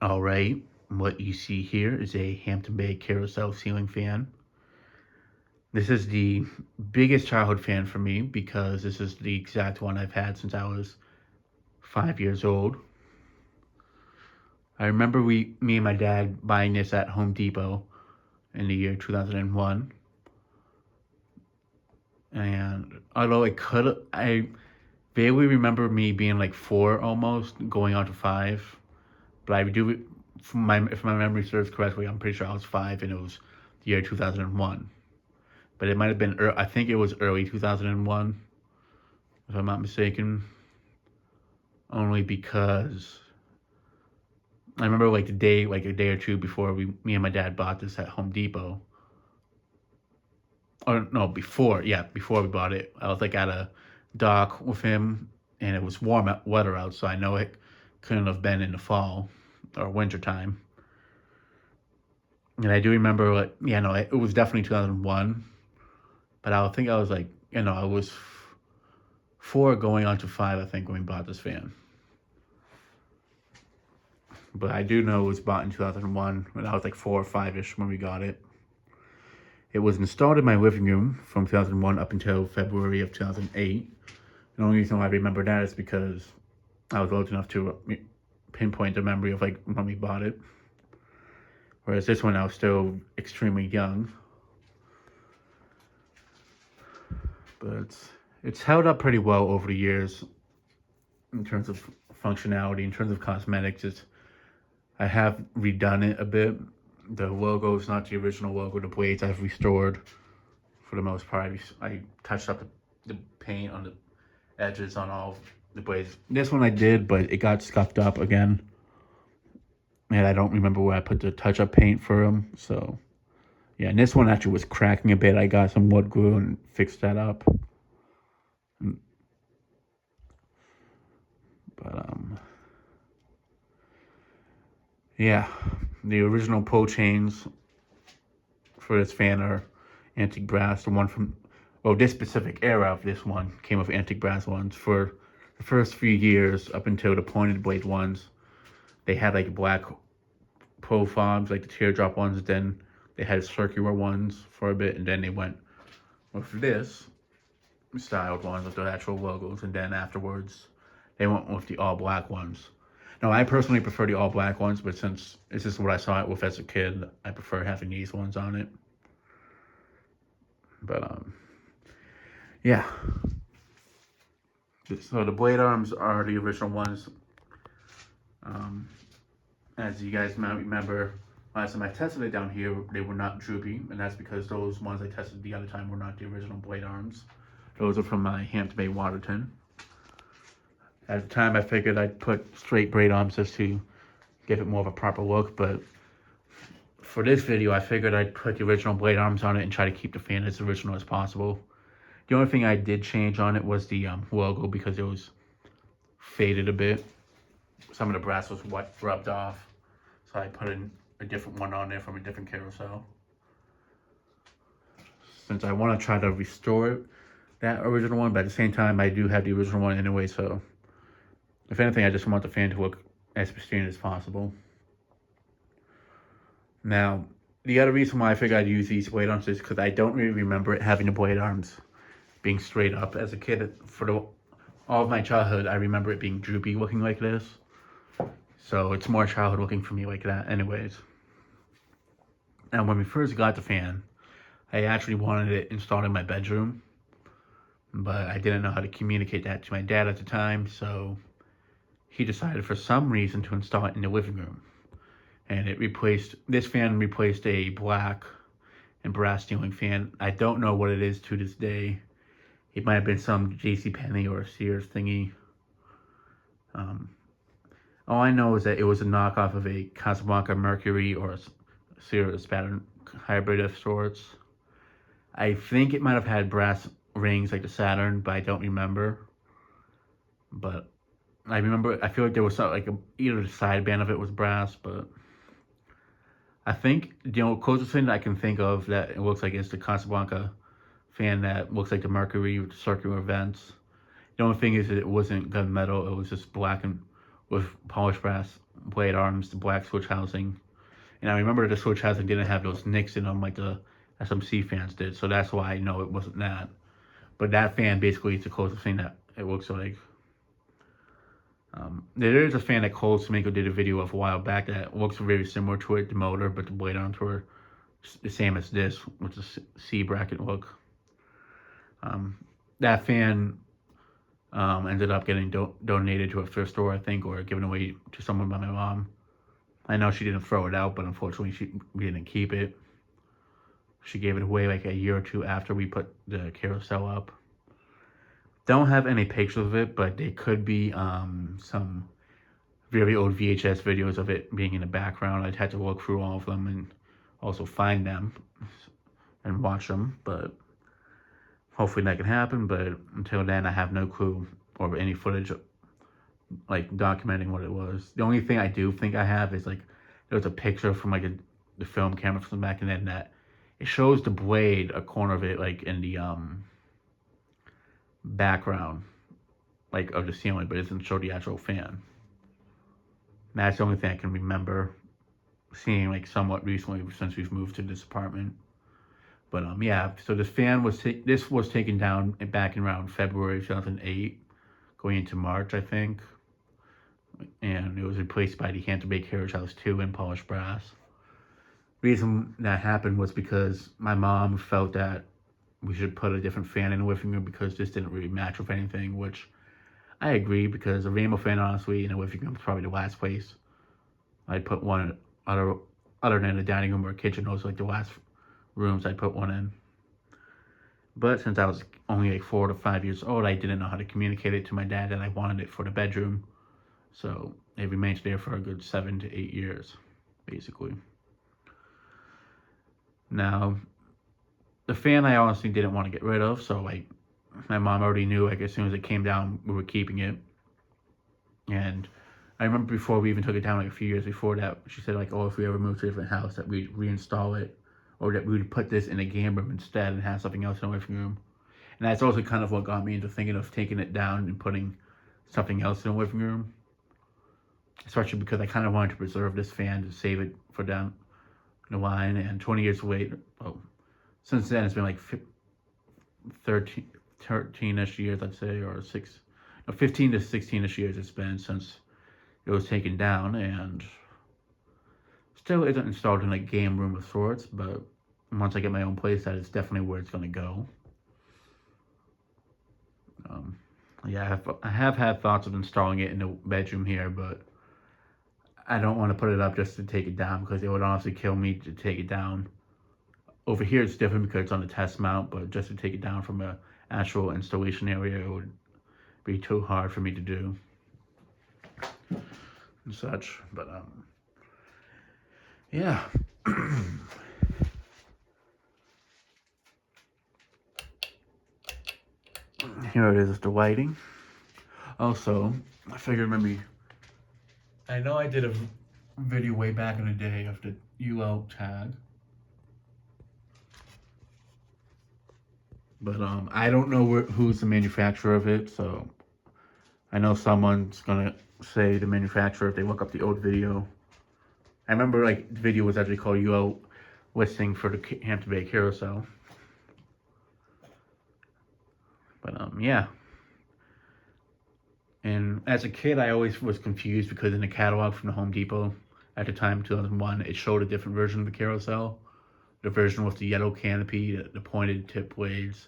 All right, what you see here is a Hampton Bay Carousel ceiling fan. This is the biggest childhood fan for me because this is the exact one I've had since I was 5 years old. I remember me and my dad buying this at Home Depot in the year 2001. And although I vaguely remember me being like four almost, going on to five. But I do, if my memory serves correctly, I'm pretty sure I was five and it was the year 2001. But it might have been, I think it was early 2001, if I'm not mistaken. Only because I remember like a day or two before me and my dad bought this at Home Depot. Or no, before we bought it, I was like at a dock with him, and it was weather out, so I know it couldn't have been in the fall or winter time. And I do remember, like, yeah, no, it was definitely 2001. But I think I was like, I was four going on to five, I think, when we bought this fan. But I do know it was bought in 2001 when I was like 4 or 5-ish when we got it. It was installed in my living room from 2001 up until February of 2008. The only reason why I remember that is because I was old enough to pinpoint the memory of like when we bought it. Whereas this one I was still extremely young. But it's held up pretty well over the years in terms of functionality, in terms of cosmetics. I have redone it a bit. The logo is not the original logo. The blades I've restored for the most part. I touched up the paint on the edges on all the blades. This one I did, but it got scuffed up again. And I don't remember where I put the touch-up paint for them. So, yeah, and this one actually was cracking a bit. I got some wood glue and fixed that up. But, yeah, the original pull chains for this fan are antique brass. The one from, this specific era of this one came with antique brass ones. For the first few years, up until the pointed blade ones, they had like black pull fobs, like the teardrop ones. Then they had circular ones for a bit, and then they went with this styled ones with the actual logos, and then afterwards they went with the all black ones. Now, I personally prefer the all black ones, but since this is what I saw it with as a kid, I prefer having these ones on it. But yeah. So the blade arms are the original ones. As you guys might remember, last time I tested it down here, they were not droopy, and that's because those ones I tested the other time were not the original blade arms. Those are from my Hampton Bay Waterton. At the time, I figured I'd put straight braid arms just to give it more of a proper look, but for this video, I figured I'd put the original blade arms on it and try to keep the fan as original as possible. The only thing I did change on it was the logo because it was faded a bit. Some of the brass was rubbed off, so I put in a different one on there from a different Carousel. Since I want to try to restore that original one, but at the same time, I do have the original one anyway, so if anything, I just want the fan to look as pristine as possible. Now, the other reason why I figured I'd use these blade arms is because I don't really remember it having the blade arms being straight up. As a kid, all of my childhood, I remember it being droopy looking like this. So it's more childhood looking for me like that anyways. Now, when we first got the fan, I actually wanted it installed in my bedroom, but I didn't know how to communicate that to my dad at the time, so he decided for some reason to install it in the living room. And this fan replaced a black and brass ceiling fan. I don't know what it is to this day. It might have been some JCPenney or Sears thingy. All I know is that it was a knockoff of a Casablanca Mercury or a Sears pattern hybrid of sorts. I think it might have had brass rings like the Saturn, but I don't remember. But I feel like there was something either the sideband of it was brass, but I think the closest thing that I can think of that it looks like is the Casablanca fan that looks like the Mercury with the circular vents. The only thing is that it wasn't gunmetal; it was just black and with polished brass blade arms, the black switch housing. And I remember the switch housing didn't have those nicks in them like the SMC fans did, so that's why I know it wasn't that. But that fan basically is the closest thing that it looks like. There is a fan that Cole Sminko did a video of a while back that looks very similar to it, the motor, but the blade arms were the same as this, with the C bracket look. That fan ended up getting donated to a thrift store, I think, or given away to someone by my mom. I know she didn't throw it out, but unfortunately we didn't keep it. She gave it away like a year or two after we put the carousel up. Don't have any pictures of it, but there could be some very old VHS videos of it being in the background. I'd have to look through all of them and also find them and watch them, but hopefully that can happen. But until then, I have no clue or any footage like documenting what it was. The only thing I do think I have is like there was a picture from like the film camera from back in then that it shows the blade, a corner of it, like in the background, like of the ceiling, but it doesn't show the actual fan. That's the only thing I can remember seeing like somewhat recently since we've moved to this apartment. But yeah, so this fan was this was taken down back in around February 2008, going into March, I think, and it was replaced by the Hampton Bay Carousel 2 in polished brass. Reason that happened was because my mom felt that we should put a different fan in the living room because this didn't really match with anything, which I agree, because a rainbow fan, honestly, in the living room is probably the last place I'd put one other than the dining room or kitchen. Those are like the last rooms I'd put one in. But since I was only like 4 to 5 years old, I didn't know how to communicate it to my dad that I wanted it for the bedroom. So it remained there for a good 7 to 8 years, basically. Now, the fan I honestly didn't want to get rid of, so like my mom already knew like as soon as it came down we were keeping it. And I remember before we even took it down, like a few years before that, she said like, oh, if we ever moved to a different house that we'd reinstall it, or that we would put this in a game room instead and have something else in the living room. And that's also kind of what got me into thinking of taking it down and putting something else in the living room, especially because I kind of wanted to preserve this fan to save it for down the line. And 20 years later, well, since then it's been like 13-ish years, I'd say, or 15 to 16-ish years it's been since it was taken down, and still isn't installed in a game room of sorts, but once I get my own place, that is definitely where it's going to go. Yeah, I have had thoughts of installing it in the bedroom here, but I don't want to put it up just to take it down, because it would honestly kill me to take it down. Over here it's different because it's on the test mount, but just to take it down from an actual installation area, it would be too hard for me to do and such. But yeah. Here it is, the lighting. Also, I figured maybe, I know I did a video way back in the day of the UL tag, but I don't know who's the manufacturer of it, so I know someone's gonna say the manufacturer if they look up the old video. I remember like the video was actually called UL listing for the Hampton Bay Carousel. But yeah. And as a kid, I always was confused because in the catalog from the Home Depot at the time, 2001, it showed a different version of the Carousel. The version with the yellow canopy, the pointed tip blades,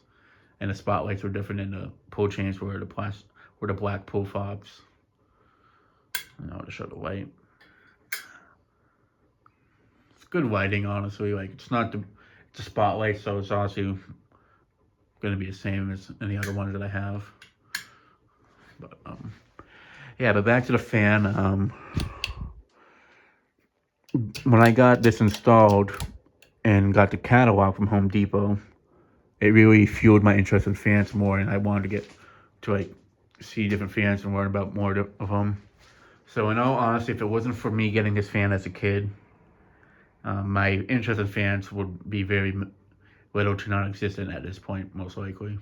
and the spotlights were different, and the pull chains were the black pull fobs. And I'll just show the light. It's good lighting, honestly. Like, it's not it's a spotlight, so it's honestly gonna be the same as any other ones that I have. But yeah, but back to the fan. When I got this installed and got the catalog from Home Depot, it really fueled my interest in fans more, and I wanted to get to like see different fans and learn about more of them. So in all honesty, if it wasn't for me getting this fan as a kid, my interest in fans would be very little to non-existent at this point, most likely.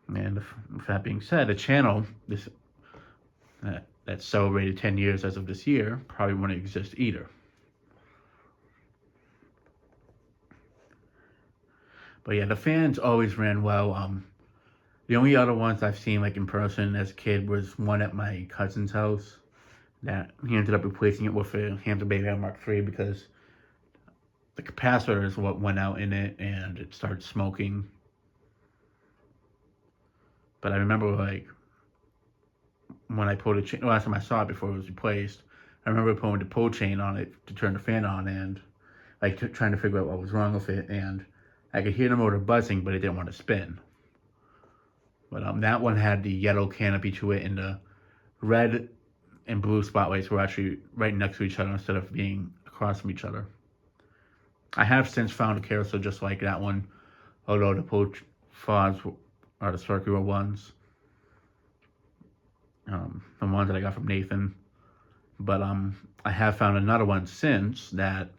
And with that being said, the channel that celebrated 10 years as of this year probably wouldn't exist either. But yeah, the fans always ran well. The only other ones I've seen like in person as a kid was one at my cousin's house that he ended up replacing it with a Hampton Baby Mark III because the capacitor is what went out in it and it started smoking. But I remember like when I pulled the chain, last time I saw it before it was replaced, I remember pulling the pull chain on it to turn the fan on and like trying to figure out what was wrong with it, and I could hear the motor buzzing, but it didn't want to spin. But that one had the yellow canopy to it, and the red and blue spotlights were actually right next to each other instead of being across from each other. I have since found a Carousel just like that one, although the pull fods are the circular ones. The ones that I got from Nathan. But I have found another one since that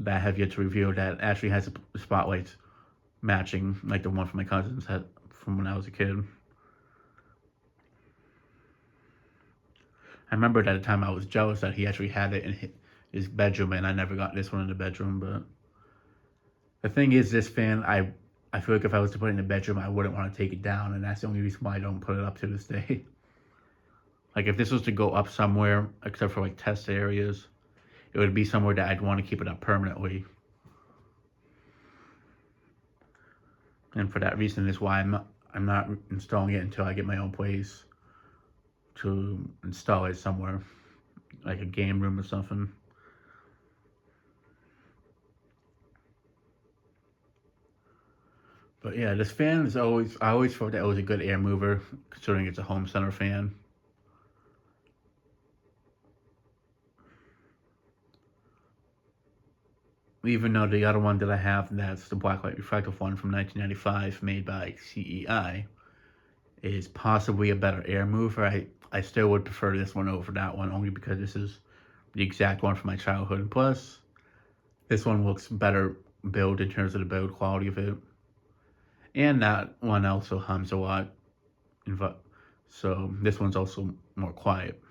I have yet to reveal that actually has the spotlights matching like the one from my cousins had from when I was a kid. I remember at the time I was jealous that he actually had it in his bedroom, and I never got this one in the bedroom. But the thing is, this fan, I feel like if I was to put it in the bedroom, I wouldn't want to take it down, and that's the only reason why I don't put it up to this day. Like if this was to go up somewhere, except for like test areas, it would be somewhere that I'd want to keep it up permanently. And for that reason is why I'm not installing it until I get my own place to install it somewhere, like a game room or something. But yeah, this fan is I always thought that it was a good air mover, considering it's a home center fan. Even though the other one that I have, that's the blacklight reflective one from 1995, made by CEI, is possibly a better air mover. I still would prefer this one over that one, only because this is the exact one from my childhood. And plus, this one looks better built in terms of the build quality of it. And that one also hums a lot. So this one's also more quiet.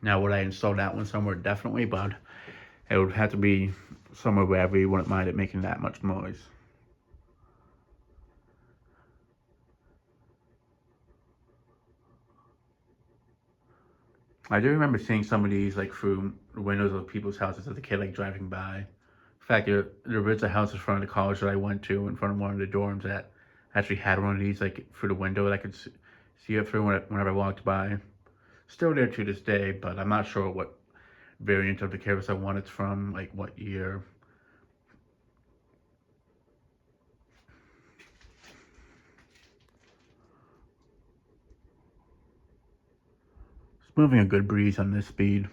Now, would I install that one somewhere? Definitely, but it would have to be somewhere where I really wouldn't mind it making that much noise. I do remember seeing some of these like through the windows of people's houses as a kid, like driving by. In fact, there was a house in front of the college that I went to, in front of one of the dorms, that actually had one of these like through the window that I could see it through whenever I walked by. Still there to this day, but I'm not sure what variant of the Carousel one it's from, like what year. It's moving a good breeze on this speed.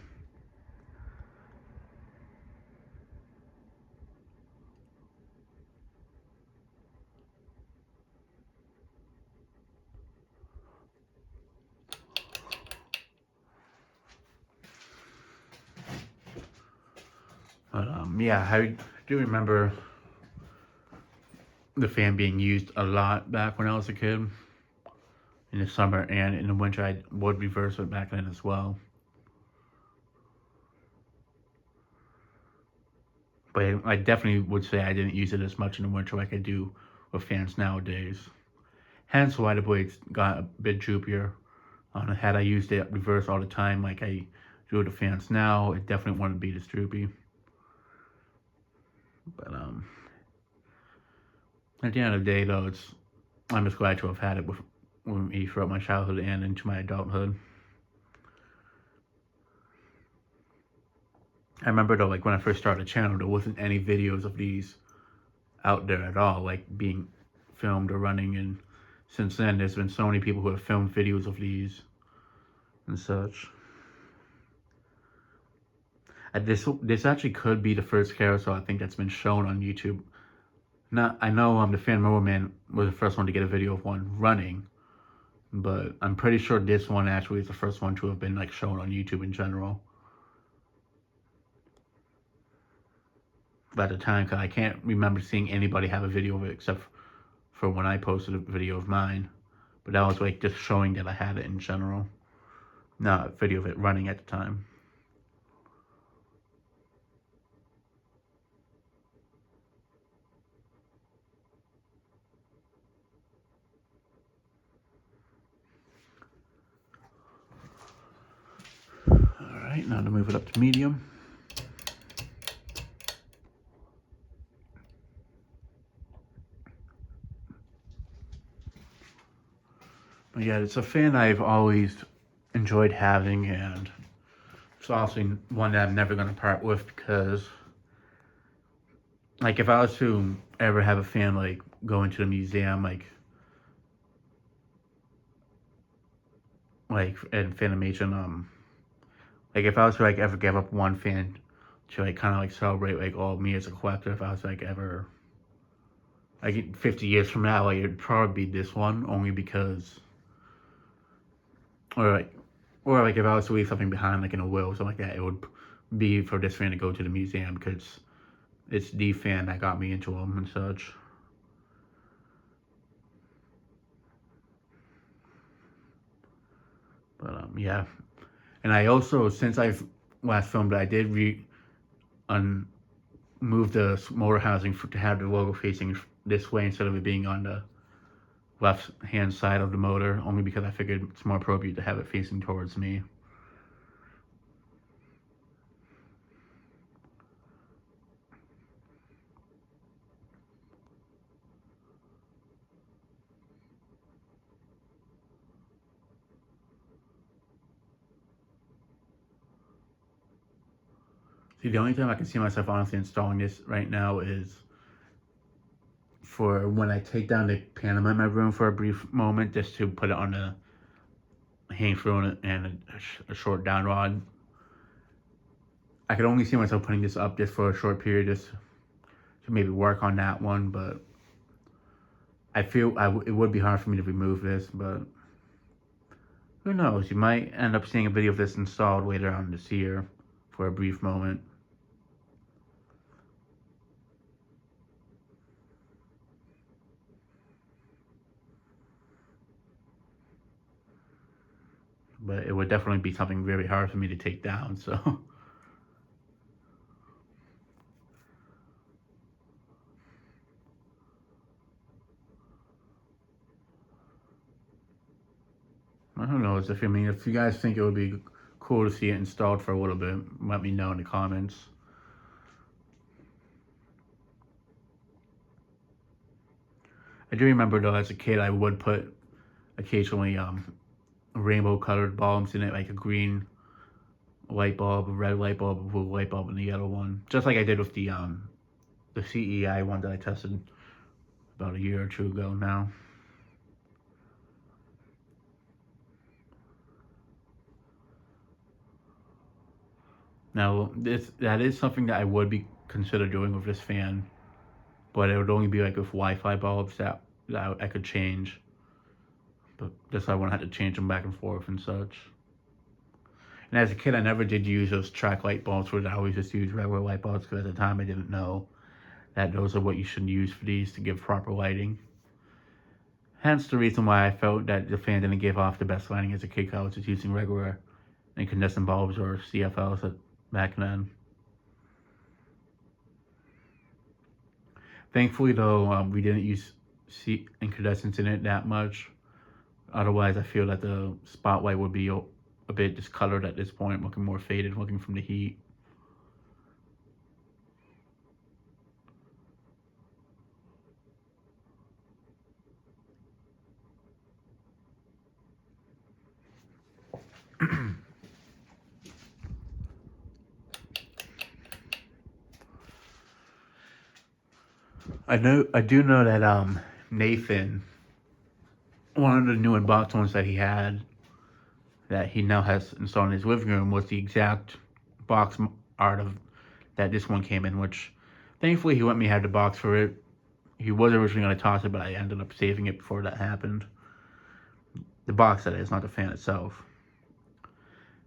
But yeah, I do remember the fan being used a lot back when I was a kid. In the summer and in the winter, I would reverse it back then as well. But I definitely would say I didn't use it as much in the winter like I do with fans nowadays. Hence why the blades got a bit droopier. Had I used it reverse all the time like I do with the fans now, it definitely wouldn't be this droopy. But at the end of the day, though, I'm just glad to have had it with me throughout my childhood and into my adulthood. I remember though, like when I first started the channel, there wasn't any videos of these out there at all, like being filmed or running. And since then, there's been so many people who have filmed videos of these and such. This actually could be the first Carousel I think that's been shown on YouTube. I know the Fan Mower Man was the first one to get a video of one running, but I'm pretty sure this one actually is the first one to have been like shown on YouTube in general. at the time, because I can't remember seeing anybody have a video of it except for when I posted a video of mine. But that was like just showing that I had it in general, not a video of it running at the time. Alright, now to move it up to medium. But yeah, it's a fan I've always enjoyed having, and it's also one that I'm never going to part with, because like if I was to ever have a fan like go into the museum, like in Fanimation, like if I was to like ever give up one fan to like kind of like celebrate like all me as a collector, if I was like ever like 50 years from now, like it'd probably be this one, only because, or like if I was to leave something behind like in a will or something like that, it would be for this fan to go to the museum, because it's the fan that got me into them and such. But yeah, and I also, since I've last filmed it, I did move the motor housing to have the logo facing this way instead of it being on the left hand side of the motor, only because I figured it's more appropriate to have it facing towards me. See, the only time I can see myself honestly installing this right now is for when I take down the panel in my room for a brief moment, just to put it on a hang through and a short down rod. I could only see myself putting this up just for a short period, just to maybe work on that one, but I feel it would be hard for me to remove this, but who knows? You might end up seeing a video of this installed later on this year for a brief moment. But it would definitely be something very hard for me to take down, so. I don't know, if you guys think it would be cool to see it installed for a little bit, let me know in the comments. I do remember though, as a kid, I would put occasionally rainbow colored bulbs in it, like a green light bulb, a red light bulb, a blue light bulb, and the yellow one. Just like I did with the CEI one that I tested about a year or two ago now. Now, that is something that I would be consider doing with this fan, but it would only be like with Wi-Fi bulbs that I could change. But just so I wouldn't have to change them back and forth and such. And as a kid, I never did use those track light bulbs, where I always just used regular light bulbs, because at the time I didn't know that those are what you should use for these to give proper lighting. Hence the reason why I felt that the fan didn't give off the best lighting as a kid. I was just using regular incandescent bulbs or CFLs back then. Thankfully though, we didn't use incandescents in it that much. Otherwise, I feel that the spotlight would be a bit discolored at this point, looking more faded, looking from the heat. I do know that Nathan, one of the new unboxed ones that he had, that he now has installed in his living room, was the exact box art of that this one came in, which thankfully he let me have the box for it. He was originally going to toss it, but I ended up saving it before that happened. The box, that is, not the fan itself.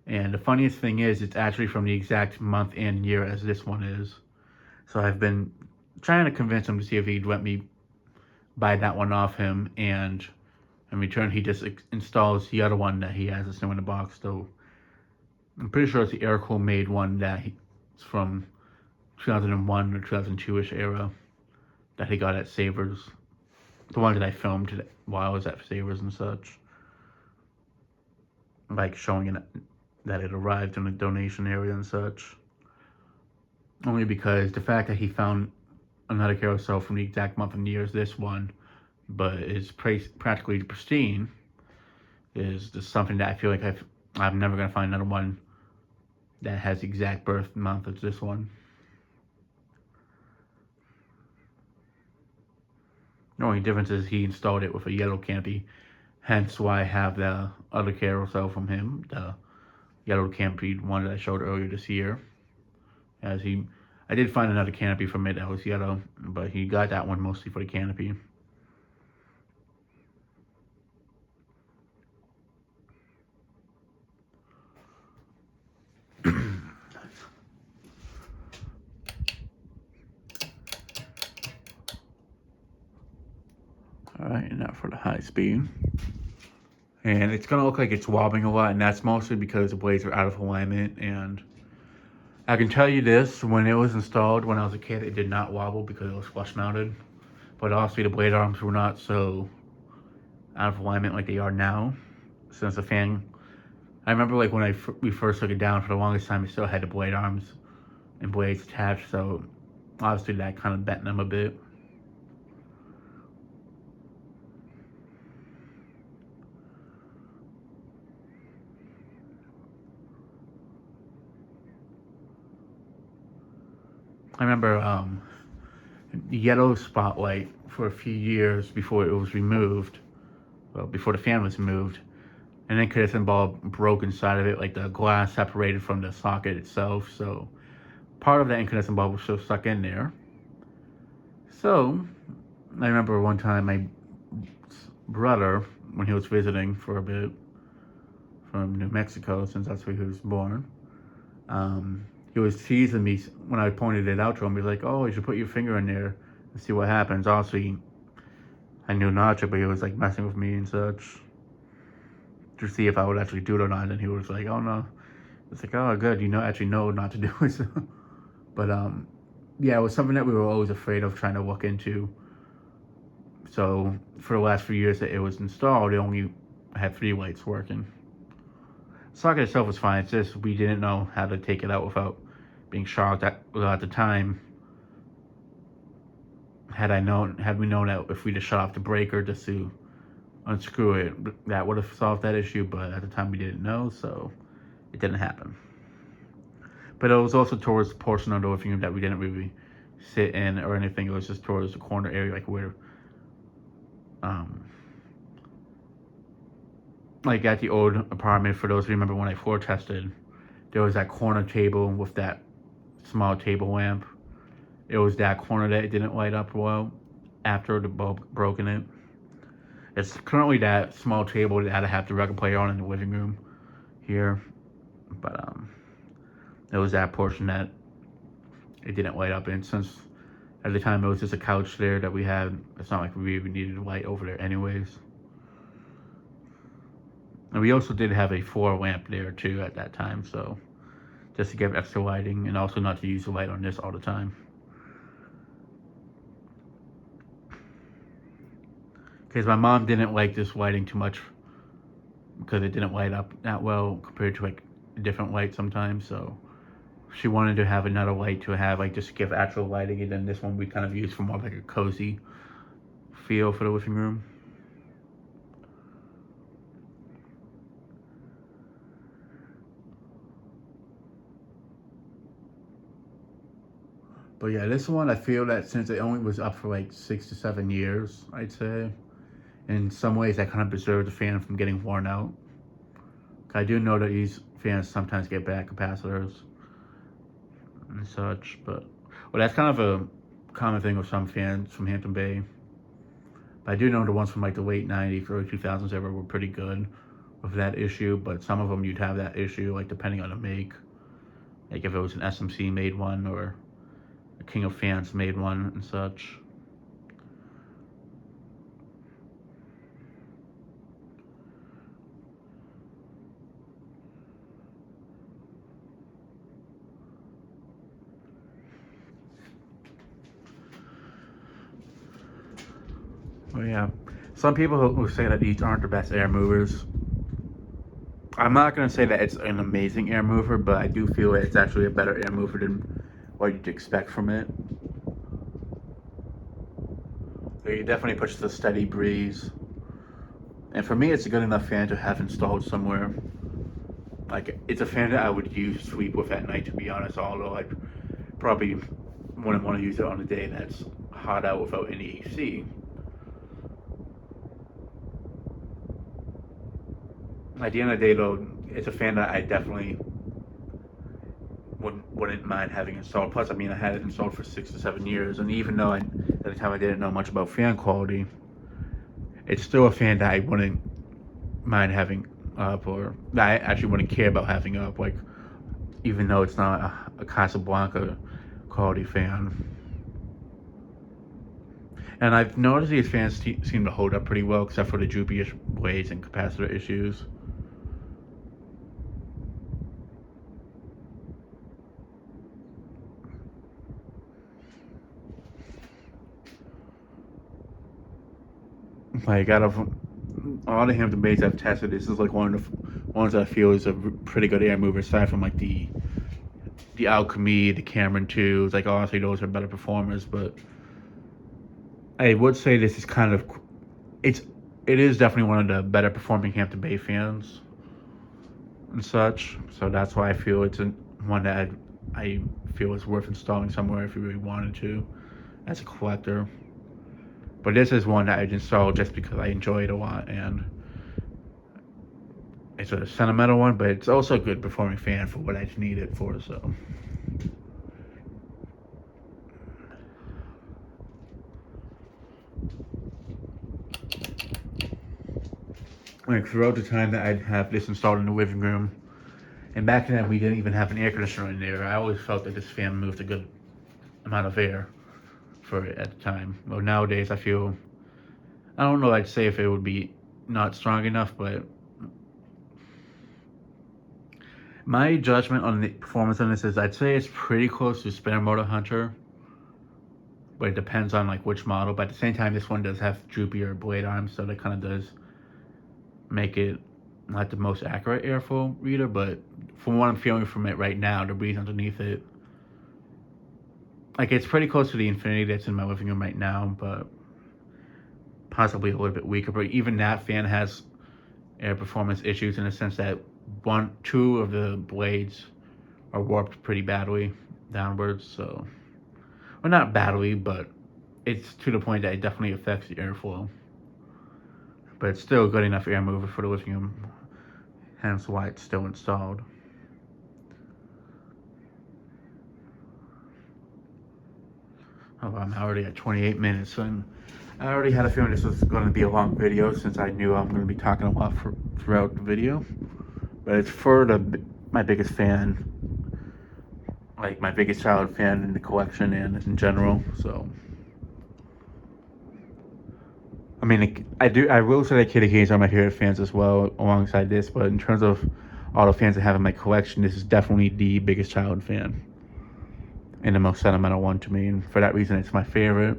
And the funniest thing is, it's actually from the exact month and year as this one is. So I've been trying to convince him to see if he'd let me buy that one off him, and in return he just installs the other one that he has that's new in the box. So I'm pretty sure it's the air-cooled made one it's from 2001 or 2002-ish era that he got at Savers. The one that I filmed while I was at Savers and such. Like showing it that it arrived in the donation area and such. Only because the fact that he found another carousel from the exact month and year as this one, but is practically pristine, is just something that I feel like I'm never going to find another one that has the exact birth month as this one. The only difference is he installed it with a yellow canopy, hence why I have the other carousel from him, the yellow canopy one that I showed earlier this year. I did find another canopy from it that was yellow, but he got that one mostly for the canopy. Alright, and now for the high speed. And it's gonna look like it's wobbling a lot, and that's mostly because the blades are out of alignment. And I can tell you this, when it was installed when I was a kid, it did not wobble because it was flush mounted. But obviously the blade arms were not so out of alignment like they are now, since the fan. I remember like when we first took it down, for the longest time it still had the blade arms and blades attached, so obviously that kind of bent them a bit. I remember the yellow spotlight for a few years before it was removed, well, before the fan was removed, an incandescent bulb broke inside of it, like the glass separated from the socket itself, so part of that incandescent bulb was still stuck in there. So I remember one time my brother, when he was visiting for a bit from New Mexico, since that's where he was born, he was teasing me when I pointed it out to him. He was like, "Oh, you should put your finger in there and see what happens." Obviously, I knew not to, but he was like messing with me and such to see if I would actually do it or not. And he was like, "Oh no," it's like, "Oh good, actually know not to do it." But yeah, it was something that we were always afraid of trying to look into. So for the last few years that it was installed, it only had 3 lights working. The socket itself was fine. It's just we didn't know how to take it out without being shocked. At the time, had we known that if we just shut off the breaker just to unscrew it, that would have solved that issue. But at the time, we didn't know, so it didn't happen. But it was also towards the portion of the living room that we didn't really sit in or anything. It was just towards the corner area, like where, like at the old apartment, for those who remember when I floor tested, there was that corner table with that small table lamp. It was that corner that it didn't light up well after the bulb broke in it. It's currently that small table that I have the record player on in the living room here. But it was that portion that it didn't light up in. Since at the time it was just a couch there that we had, it's not like we even needed a light over there anyways. And we also did have a floor lamp there too at that time, so just to give extra lighting, and also not to use the light on this all the time. Because my mom didn't like this lighting too much because it didn't light up that well compared to like a different light sometimes, so she wanted to have another light to have like just give actual lighting, and then this one we kind of used for more like a cozy feel for the living room. But yeah, this one I feel that since it only was up for like 6 to 7 years, I'd say, in some ways that kind of preserved the fan from getting worn out. I do know that these fans sometimes get bad capacitors and such, but well, that's kind of a common thing with some fans from Hampton Bay. But I do know the ones from like the late 90s, early 2000s ever were pretty good with that issue, but some of them you'd have that issue, like depending on the make. Like if it was an SMC made one, or King of Fans made one and such. Oh yeah, some people who say that these aren't the best air movers. I'm not gonna say that it's an amazing air mover, but I do feel it's actually a better air mover than what you'd expect from it. It definitely pushes a steady breeze, and for me, it's a good enough fan to have installed somewhere. Like, it's a fan that I would use sweep with at night, to be honest. Although I probably wouldn't want to use it on a day that's hot out without any AC. At the end of the day, though, it's a fan that I definitely wouldn't mind having installed. Plus, I mean, I had it installed for 6 to 7 years, and even though at the time I didn't know much about fan quality, it's still a fan that I wouldn't mind having up, or that I actually wouldn't care about having up. Like, even though it's not a Casablanca quality fan. And I've noticed these fans seem to hold up pretty well, except for the droopy blades and capacitor issues. Like, out of all the Hampton Bays I've tested, this is like one of the ones I feel is a pretty good air mover, aside from like the Alchemy, the Cameron 2s. Like, honestly, those are better performers, but I would say this is kind of, it is definitely one of the better performing Hampton Bay fans and such. So that's why I feel it's one that I feel is worth installing somewhere if you really wanted to, as a collector. But this is one that I installed just because I enjoy it a lot, and it's a sentimental one, but it's also a good performing fan for what I need it for. So. Like, throughout the time that I'd have this installed in the living room, and back then we didn't even have an air conditioner in there, I always felt that this fan moved a good amount of air for it at the time. Well, nowadays I feel, I don't know, I'd say if it would be not strong enough, but my judgment on the performance on this is I'd say it's pretty close to Spinner Motor Hunter, but it depends on like which model. But at the same time, this one does have droopier blade arms, so that kind of does make it not the most accurate airflow reader. But from what I'm feeling from it right now, the breeze underneath it, like, it's pretty close to the Infinity that's in my living room right now, but possibly a little bit weaker. But even that fan has air performance issues in the sense that two of the blades are warped pretty badly downwards. So, well, not badly, but it's to the point that it definitely affects the airflow. But it's still a good enough air mover for the living room, hence why it's still installed. Oh, I'm already at 28 minutes, and I already had a feeling this was going to be a long video since I knew I'm going to be talking a lot throughout the video. But it's for my biggest fan, like my biggest childhood fan in the collection and in general. So, I mean, I will say that Kitty Canes are my favorite fans as well, alongside this. But in terms of all the fans I have in my collection, this is definitely the biggest childhood fan and the most sentimental one to me. And for that reason, it's my favorite,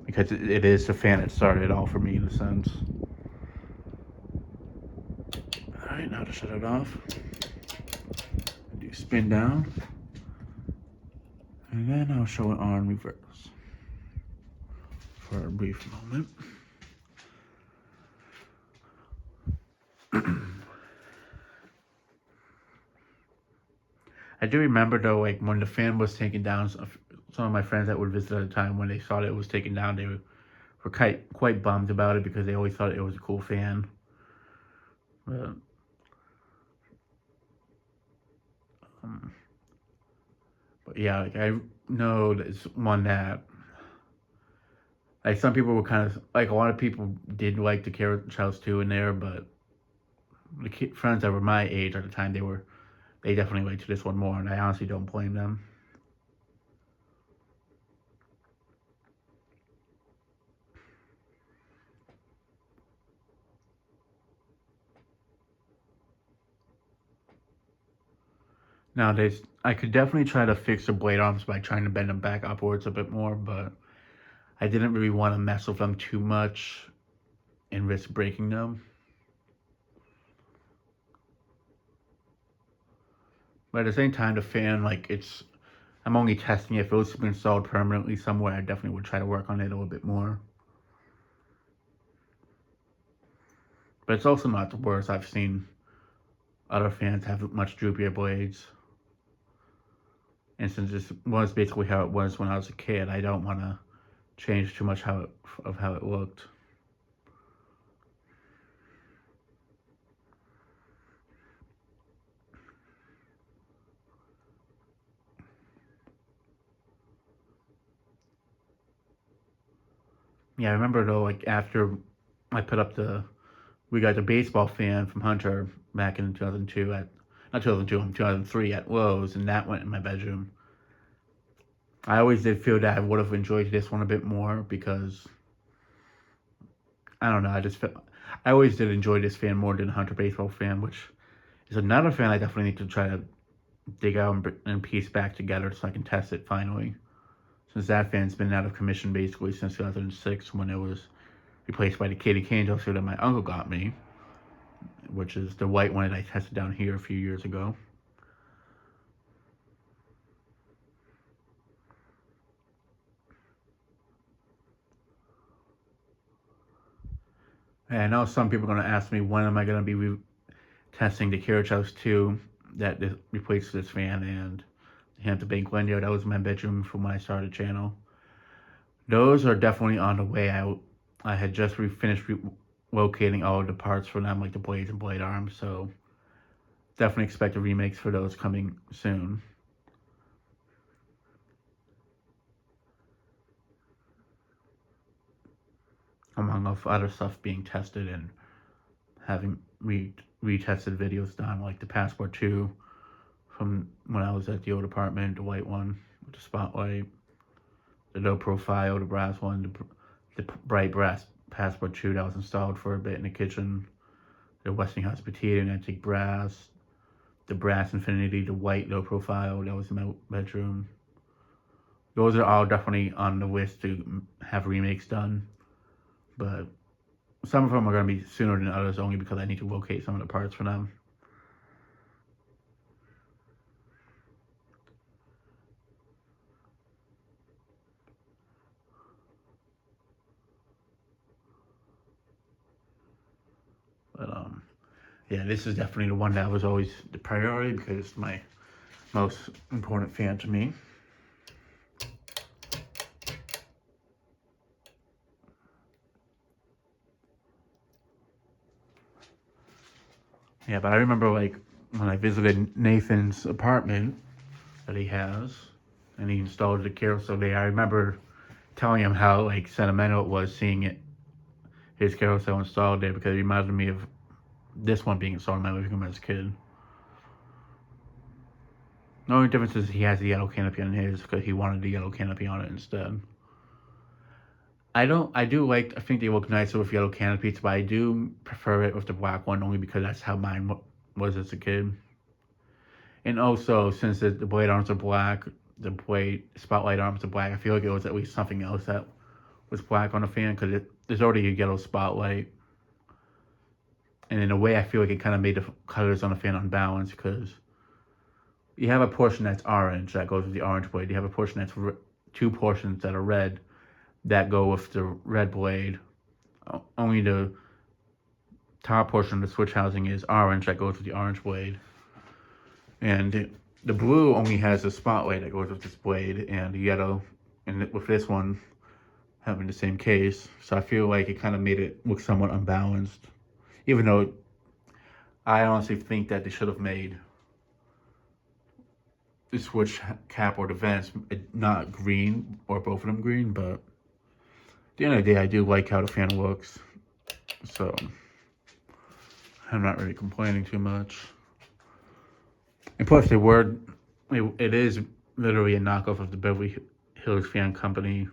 because it is the fan that started it all for me in a sense. All right, now to shut it off, do spin down, and then I'll show it on reverse for a brief moment. I do remember though, like when the fan was taken down, some of my friends that would visit at the time, when they saw that it was taken down, they were quite bummed about it because they always thought it was a cool fan. But yeah, like, I know it's one that, like, some people were kind of, like, a lot of people did like the Carousel 2 in there, but the friends that were my age at the time, they definitely liked this one more, and I honestly don't blame them. Nowadays, I could definitely try to fix the blade arms by trying to bend them back upwards a bit more, but I didn't really want to mess with them too much and risk breaking them. But at the same time, the fan, like, I'm only testing it. If it was to be installed permanently somewhere, I definitely would try to work on it a little bit more. But it's also not the worst. I've seen other fans have much droopier blades. And since this was basically how it was when I was a kid, I don't want to change too much of how it looked. Yeah, I remember though, like after I put up we got the baseball fan from Hunter back in 2002 not 2002, 2003 at Lowe's, and that went in my bedroom. I always did feel that I would have enjoyed this one a bit more because I don't know. I always did enjoy this fan more than the Hunter baseball fan, which is another fan I definitely need to try to dig out and piece back together so I can test it finally. Since that fan's been out of commission basically since 2006 when it was replaced by the Katie Cane toaster that my uncle got me, which is the white one that I tested down here a few years ago. And I know some people are going to ask me when am I going to be testing the Carousel 2 that replaced this fan and the Hampton Bank window. That was my bedroom from when I started the channel. Those are definitely on the way out. I had just finished locating all of the parts for them, like the blades and blade arms, so definitely expect the remakes for those coming soon. Among other stuff being tested and having retested videos done, like the Passport 2 from when I was at the old apartment, the white one with the spotlight, the low profile, the brass one, the bright brass Passport 2 that was installed for a bit in the kitchen, the Westinghouse Petite and antique brass, the brass Infinity, the white low profile that was in my bedroom. Those are all definitely on the list to have remakes done, but some of them are going to be sooner than others only because I need to locate some of the parts for them. But yeah, this is definitely the one that was always the priority because it's my most important fan to me. Yeah, but I remember like when I visited Nathan's apartment that he has, and he installed the Carousel there. I remember telling him how like sentimental it was seeing his Carousel installed there because it reminded me of this one being installed in my living room as a kid. The only difference is he has the yellow canopy on his because he wanted the yellow canopy on it instead. I think they look nicer with yellow canopies, but I do prefer it with the black one only because that's how mine was as a kid. And also, since the blade arms are black, the blade spotlight arms are black, I feel like it was at least something else that was black on the fan because there's already a yellow spotlight. And in a way, I feel like it kind of made the colors on the fan unbalanced because you have a portion that's orange that goes with the orange blade. You have a portion that's two portions that are red that go with the red blade. Only the top portion of the switch housing is orange that goes with the orange blade. And the blue only has a spotlight that goes with this blade, and the yellow, and with this one having the same case. So I feel like it kind of made it look somewhat unbalanced. Even though I honestly think that they should have made the switch cap or the vents not green, or both of them green, but at the end of the day, I do like how the fan looks. So I'm not really complaining too much. And plus, it is literally a knockoff of the Beverly Hills Fan Company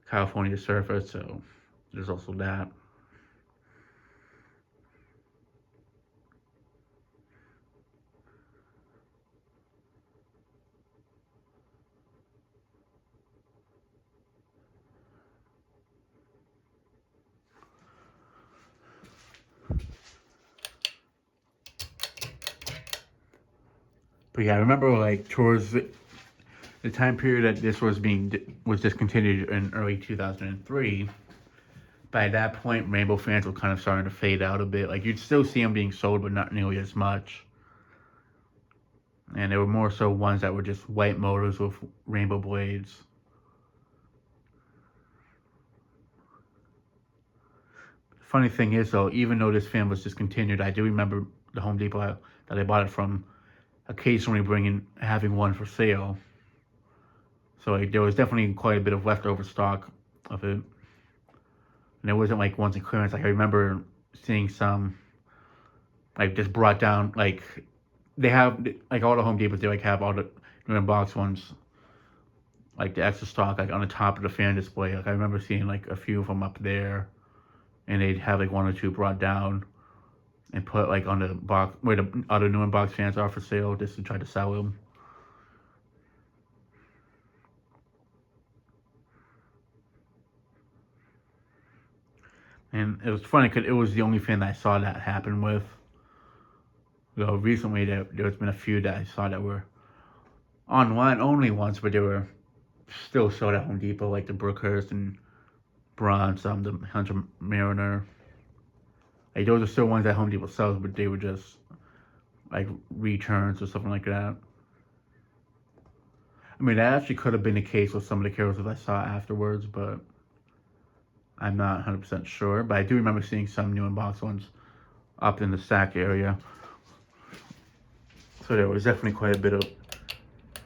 California Surface, so there's also that. But yeah, I remember like towards the time period that this was discontinued in early 2003. By that point, Rainbow fans were kind of starting to fade out a bit. Like, you'd still see them being sold, but not nearly as much. And there were more so ones that were just white motors with rainbow blades. Funny thing is, though, even though this fan was discontinued, I do remember the Home Depot that I bought it from occasionally having one for sale. So like, there was definitely quite a bit of leftover stock of it. And it wasn't like ones in clearance. Like, I remember seeing some, like, just brought down, like, they have, like, all the Home Depots, they, like, have all the new in-box ones, like, the extra stock, like, on the top of the fan display. Like, I remember seeing, like, a few of them up there, and they'd have, like, one or two brought down and put, like, on the box, where the other new in-box fans are for sale, just to try to sell them. And it was funny because it was the only fan that I saw that happen with. Though recently there's been a few that I saw that were online only ones, but they were still sold at Home Depot, like the Brookhurst and Bronze, the Hunter Mariner. Like, those are still ones that Home Depot sells, but they were just like returns or something like that. I mean, that actually could have been the case with some of the carousels I saw afterwards, but I'm not 100% sure. But I do remember seeing some new in-box ones up in the Sac area. So there was definitely quite a bit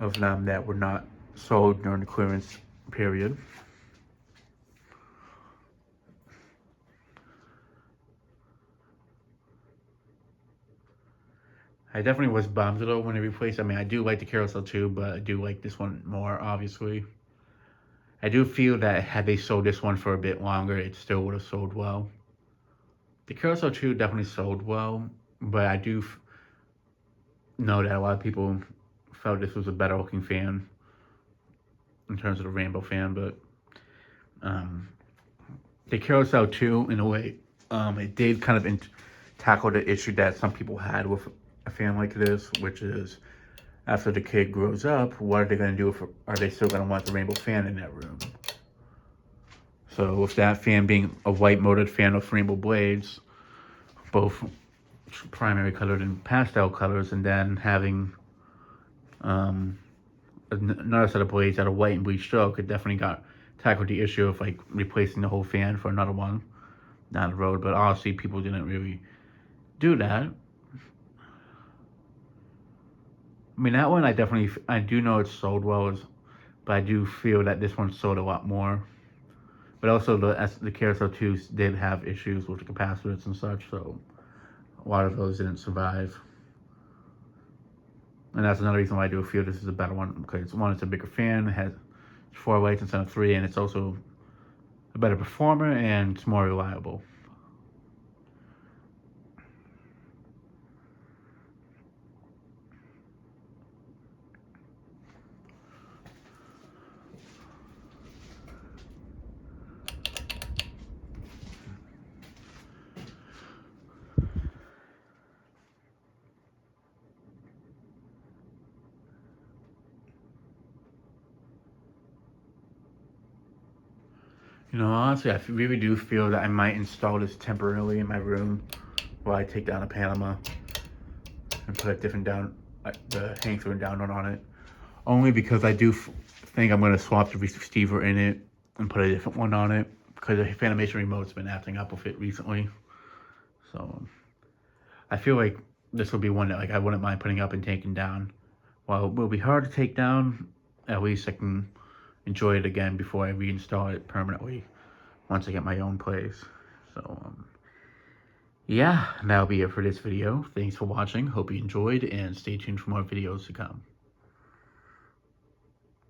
of them that were not sold during the clearance period. I definitely was bummed though when they replaced. I mean, I do like the Carousel too, but I do like this one more, obviously. I do feel that had they sold this one for a bit longer, it still would have sold well. The Carousel 2 definitely sold well, but I do know that a lot of people felt this was a better looking fan in terms of the rainbow fan, but the Carousel 2, in a way, it did kind of tackle the issue that some people had with a fan like this, which is after the kid grows up, what are they going to do? Are they still going to want the rainbow fan in that room? So with that fan being a white motored fan with rainbow blades, both primary colored and pastel colors, and then having another set of blades that are white and bleached stroke, it definitely tackled the issue of like replacing the whole fan for another one down the road. But honestly, people didn't really do that. I mean, that one I do know it sold well, but I do feel that this one sold a lot more. But also the Carousel 2s did have issues with the capacitors and such, so a lot of those didn't survive. And that's another reason why I do feel this is a better one, because one, it's a bigger fan, it has 4 lights instead of 3, and it's also a better performer and it's more reliable. You know, honestly, I really do feel that I might install this temporarily in my room while I take down a Panama and put a different the hang through and download on it. Only because I do think I'm going to swap the receiver in it and put a different one on it, because the Fanimation remote's been acting up with it recently. So I feel like this will be one that I wouldn't mind putting up and taking down. While it will be hard to take down, at least I can enjoy it again before I reinstall it permanently once I get my own place. So yeah, that'll be it for this video. Thanks for watching. Hope you enjoyed, and stay tuned for more videos to come.